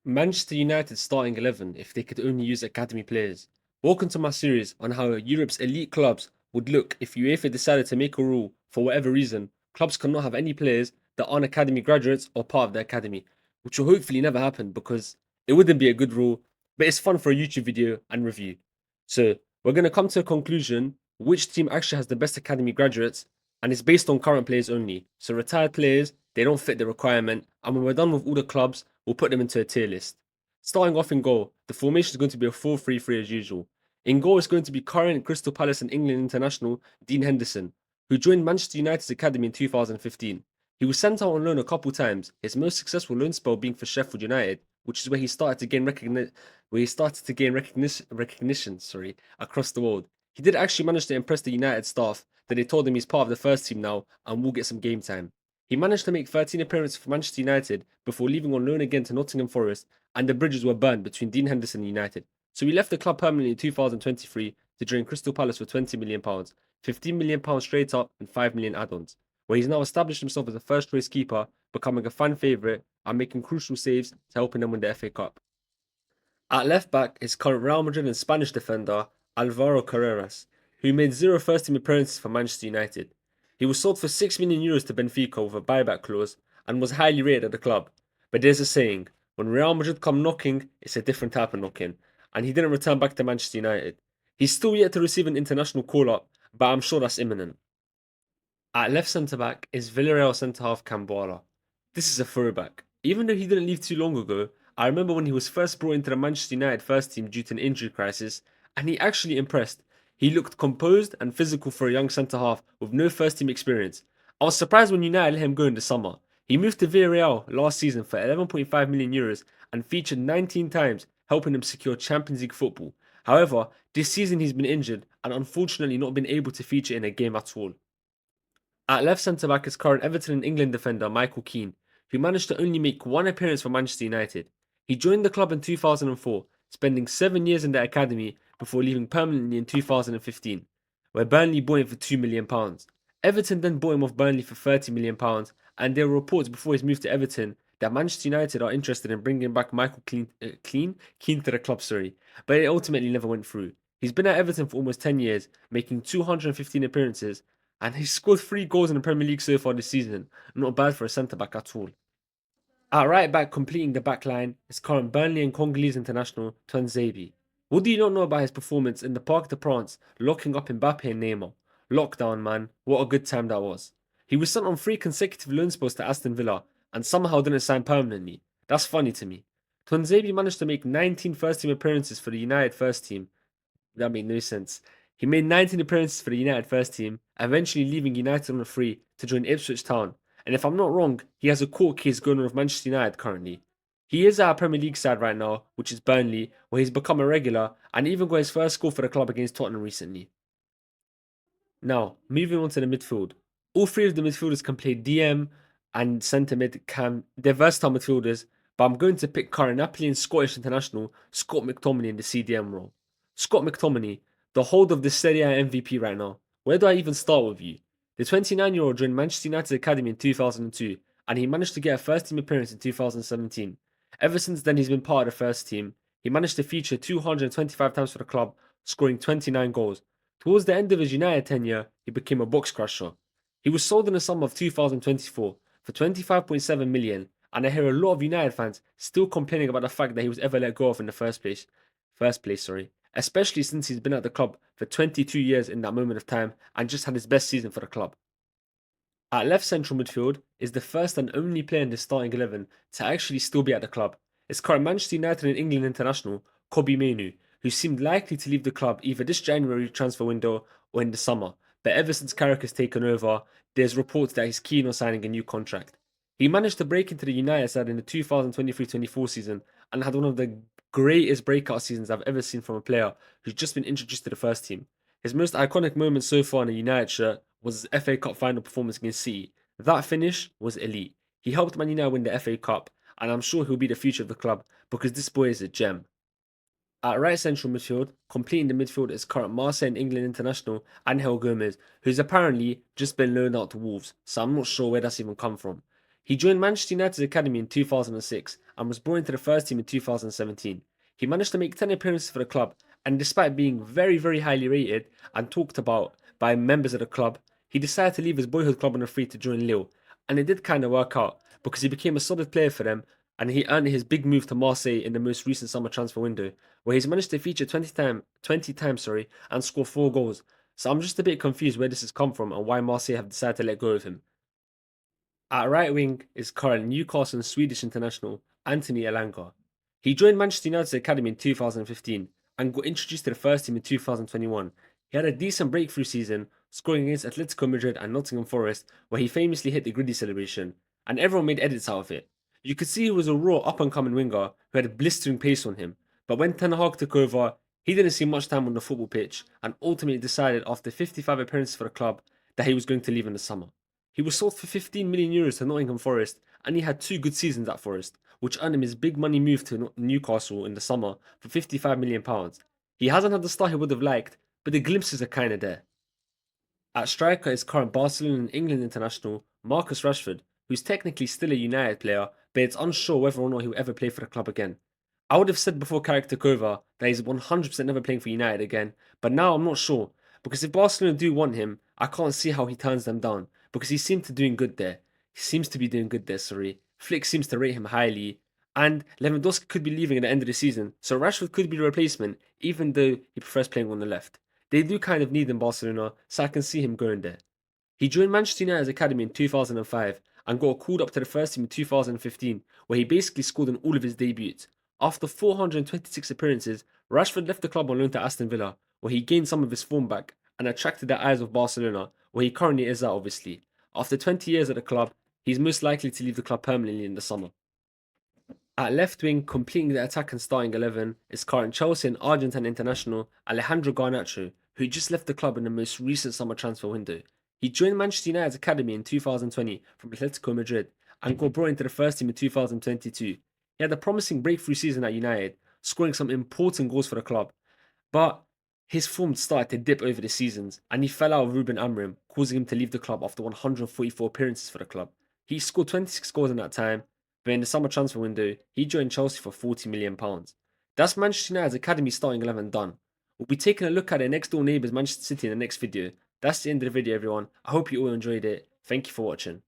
Manchester United starting 11 if they could only use academy players. Welcome to my series on how Europe's elite clubs would look if UEFA decided to make a rule for whatever reason. Clubs cannot have any players that aren't academy graduates or part of the academy, which will hopefully never happen because it wouldn't be a good rule, but it's fun for a YouTube video and review. So, we're going to come to a conclusion which team actually has the best academy graduates, and it's based on current players only. So, retired players, they don't fit the requirement, and when we're done with all the clubs, we'll put them into a tier list. Starting off in goal, the formation is going to be a 4-3-3 as usual. In goal is going to be current Crystal Palace and England international Dean Henderson, who joined Manchester United's academy in 2015. He was sent out on loan a couple times, his most successful loan spell being for Sheffield United, which is where he started to gain recognition across the world. He did actually manage to impress the United staff that they told him he's part of the first team now and will get some game time. He managed to make 13 appearances for Manchester United before leaving on loan again to Nottingham Forest, and the bridges were burned between Dean Henderson and United. So he left the club permanently in 2023 to join Crystal Palace for £20 million, £15 million straight up, and £5 million add-ons, where he's now established himself as a first-choice keeper, becoming a fan favourite and making crucial saves to helping them win the FA Cup. At left back is current Real Madrid and Spanish defender Alvaro Carreras, who made zero first-team appearances for Manchester United. He was sold for €6 million to Benfica with a buyback clause and was highly rated at the club. But there's a saying, when Real Madrid come knocking, it's a different type of knocking, and he didn't return back to Manchester United. He's still yet to receive an international call-up, but I'm sure that's imminent. At left centre-back is Villarreal centre-half Camboala. This is a throwback. Even though he didn't leave too long ago, I remember when he was first brought into the Manchester United first team due to an injury crisis, and he actually impressed. He looked composed and physical for a young centre-half with no first team experience. I was surprised when United let him go in the summer. He moved to Villarreal last season for €11.5 million and featured 19 times, helping him secure Champions League football. However, this season he's been injured and unfortunately not been able to feature in a game at all. At left centre-back is current Everton and England defender Michael Keane, who managed to only make one appearance for Manchester United. He joined the club in 2004, spending 7 years in the academy before leaving permanently in 2015, where Burnley bought him for £2 million. Everton then bought him off Burnley for £30 million, and there were reports before his move to Everton that Manchester United are interested in bringing back Michael Keane to the club, but it ultimately never went through. He's been at Everton for almost 10 years, making 215 appearances, and he's scored 3 goals in the Premier League so far this season. Not bad for a centre-back at all. At right back, completing the back line, is current Burnley and Congolese international Tuanzebe. What do you not know about his performance in the Parc des Princes, locking up Mbappe and Neymar? Lockdown, man. What a good time that was. He was sent on 3 consecutive loan spells to Aston Villa and somehow didn't sign permanently. That's funny to me. Tuanzebe managed to make 19 first-team appearances for the United first team. That made no sense. He made 19 appearances for the United first team, eventually leaving United on a free to join Ipswich Town. And if I'm not wrong, he has a court case going on with Manchester United currently. He is at our Premier League side right now, which is Burnley, where he's become a regular and even got his first goal for the club against Tottenham recently. Now, moving on to the midfield. All 3 of the midfielders can play DM and centre mid cam. They're versatile midfielders, but I'm going to pick current Napoli and Scottish international Scott McTominay in the CDM role. Scott McTominay, the hold of the Serie A MVP right now. Where do I even start with you? The 29-year-old joined Manchester United's academy in 2002, and he managed to get a first-team appearance in 2017. Ever since then, he's been part of the first team. He managed to feature 225 times for the club, scoring 29 goals. Towards the end of his United tenure, he became a box crusher. He was sold in the summer of 2024 for 25.7 million, and I hear a lot of United fans still complaining about the fact that he was ever let go of in the first place, especially since he's been at the club for 22 years in that moment of time and just had his best season for the club. At left central midfield is the first and only player in the starting 11 to actually still be at the club. It's current Manchester United and England international Kobbie Mainoo, who seemed likely to leave the club either this January transfer window or in the summer, but ever since Carrick has taken over, there's reports that he's keen on signing a new contract. He managed to break into the United side in the 2023-24 season and had one of the greatest breakout seasons I've ever seen from a player who's just been introduced to the first team. His most iconic moment so far in a United shirt was his FA Cup final performance against City. That finish was elite. He helped Man United win the FA Cup, and I'm sure he'll be the future of the club because this boy is a gem. At right central midfield, completing the midfield is current Marseille and England international Angel Gomez, who's apparently just been loaned out to Wolves, so I'm not sure where that's even come from. He joined Manchester United's academy in 2006 and was brought into the first team in 2017. He managed to make 10 appearances for the club, and despite being very, very highly rated and talked about by members of the club, he decided to leave his boyhood club on a free to join Lille. And it did kind of work out because he became a solid player for them and he earned his big move to Marseille in the most recent summer transfer window, where he's managed to feature 20 times, and score 4 goals. So I'm just a bit confused where this has come from and why Marseille have decided to let go of him. At right wing is current Newcastle Swedish international Anthony Elanga. He joined Manchester United's academy in 2015 and got introduced to the first team in 2021. He had a decent breakthrough season, scoring against Atletico Madrid and Nottingham Forest, where he famously hit the griddy celebration, and everyone made edits out of it. You could see he was a raw up-and-coming winger who had blistering pace on him, but when Ten Hag took over, he didn't see much time on the football pitch and ultimately decided after 55 appearances for the club that he was going to leave in the summer. He was sold for 15 million euros to Nottingham Forest, and he had 2 good seasons at Forest, which earned him his big money move to Newcastle in the summer for £55 million. He hasn't had the start he would have liked, but the glimpses are kinda there. At striker is current Barcelona and England international Marcus Rashford, who's technically still a United player, but it's unsure whether or not he'll ever play for the club again. I would have said before Carrick took over that he's 100% never playing for United again, but now I'm not sure, because if Barcelona do want him, I can't see how he turns them down, because he seems to be doing good there. Flick seems to rate him highly, and Lewandowski could be leaving at the end of the season, so Rashford could be the replacement, even though he prefers playing on the left. They do kind of need him, Barcelona, so I can see him going there. He joined Manchester United's academy in 2005 and got called up to the first team in 2015, where he basically scored in all of his debuts. After 426 appearances, Rashford left the club on loan to Aston Villa, where he gained some of his form back and attracted the eyes of Barcelona, where he currently is at, obviously. After 20 years at the club, he's most likely to leave the club permanently in the summer. At left wing, completing the attack and starting 11, is current Chelsea and Argentine international Alejandro Garnacho, who just left the club in the most recent summer transfer window. He joined Manchester United's academy in 2020 from Atletico Madrid and got brought into the first team in 2022. He had a promising breakthrough season at United, scoring some important goals for the club, but his form started to dip over the seasons and he fell out of Ruben Amorim, causing him to leave the club after 144 appearances for the club. He scored 26 goals in that time, but in the summer transfer window, he joined Chelsea for £40 million. That's Manchester United's academy starting 11 done. We'll be taking a look at their next door neighbours Manchester City in the next video. That's the end of the video, everyone. I hope you all enjoyed it. Thank you for watching.